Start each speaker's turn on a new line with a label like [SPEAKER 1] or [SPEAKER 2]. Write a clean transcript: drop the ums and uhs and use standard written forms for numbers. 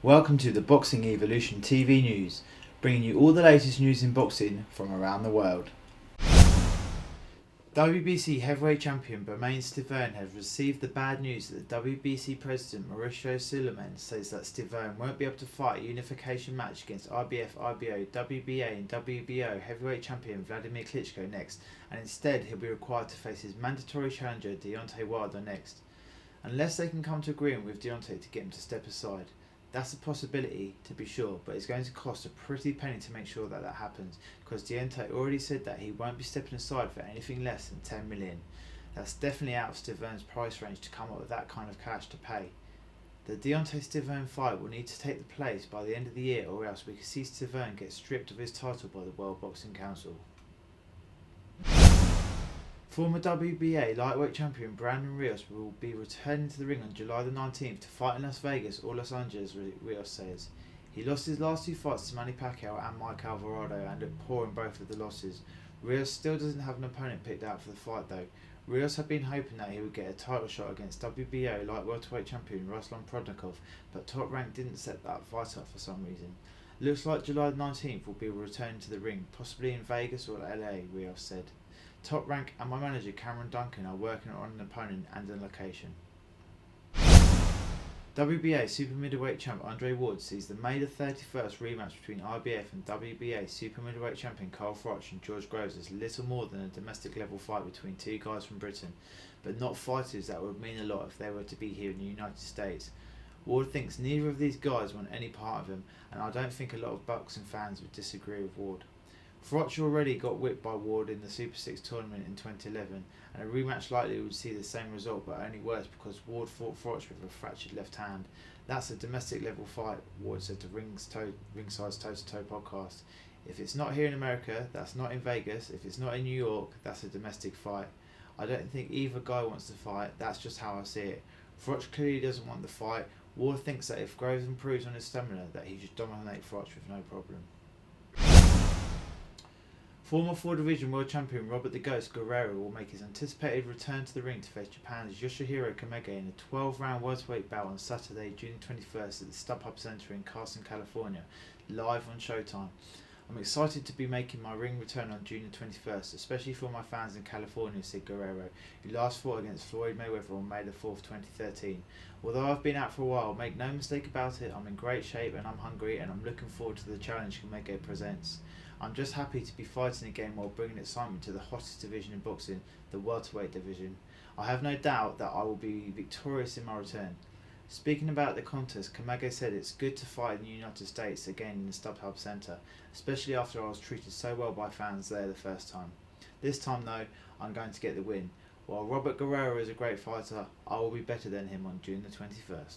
[SPEAKER 1] Welcome to the Boxing Evolution TV news, bringing you all the latest news in boxing from around the world. WBC heavyweight champion Bermane Stiverne has received the bad news that the WBC president Mauricio Suleiman says that Stiverne won't be able to fight a unification match against IBF, IBO, WBA and WBO heavyweight champion Vladimir Klitschko next, and instead he'll be required to face his mandatory challenger Deontay Wilder next, unless they can come to agreement with Deontay to get him to step aside. That's a possibility, to be sure, but it's going to cost a pretty penny to make sure that happens, because Deontay already said that he won't be stepping aside for anything less than 10 million. That's definitely out of Stiverne's price range to come up with that kind of cash to pay. The Deontay-Stiverne fight will need to take the place by the end of the year, or else we could see Stiverne get stripped of his title by the World Boxing Council. Former WBA lightweight champion Brandon Rios will be returning to the ring on July the 19th to fight in Las Vegas or Los Angeles, Rios says. He lost his last two fights to Manny Pacquiao and Mike Alvarado and looked poor in both of the losses. Rios still doesn't have an opponent picked out for the fight though. Rios had been hoping that he would get a title shot against WBO light welterweight champion Ruslan Prodnikov, but Top Rank didn't set that fight up for some reason. Looks like July the 19th will be returning to the ring, possibly in Vegas or LA, Rios said. Top Rank and my manager Cameron Duncan are working on an opponent and a location. WBA super middleweight champ Andre Ward sees the May the 31st rematch between IBF and WBA super middleweight champion Carl Froch and George Groves as little more than a domestic level fight between two guys from Britain, but not fighters that would mean a lot if they were to be here in the United States. Ward thinks neither of these guys want any part of him, and I don't think a lot of boxing fans would disagree with Ward. Froch already got whipped by Ward in the Super 6 tournament in 2011, and a rematch likely would see the same result but only worse because Ward fought Froch with a fractured left hand. That's a domestic level fight, Ward said to Ringside's Toe to Toe podcast. If it's not here in America, that's not in Vegas. If it's not in New York, that's a domestic fight. I don't think either guy wants to fight, that's just how I see it. Froch clearly doesn't want the fight. Ward thinks that if Groves improves on his stamina, that he should dominate Froch with no problem. Former 4-division world champion Robert the Ghost Guerrero will make his anticipated return to the ring to face Japan's Yoshihiro Kamege in a 12-round welterweight bout on Saturday, June 21st at the StubHub Center in Carson, California, live on Showtime. I'm excited to be making my ring return on June the 21st, especially for my fans in California, said Guerrero, who last fought against Floyd Mayweather on May the 4th, 2013. Although I've been out for a while, make no mistake about it, I'm in great shape and I'm hungry and I'm looking forward to the challenge Kamege presents. I'm just happy to be fighting again while bringing excitement to the hottest division in boxing, the welterweight division. I have no doubt that I will be victorious in my return. Speaking about the contest, Kamege said it's good to fight in the United States again in the StubHub Center, especially after I was treated so well by fans there the first time. This time though, I'm going to get the win. While Robert Guerrero is a great fighter, I will be better than him on June the 21st.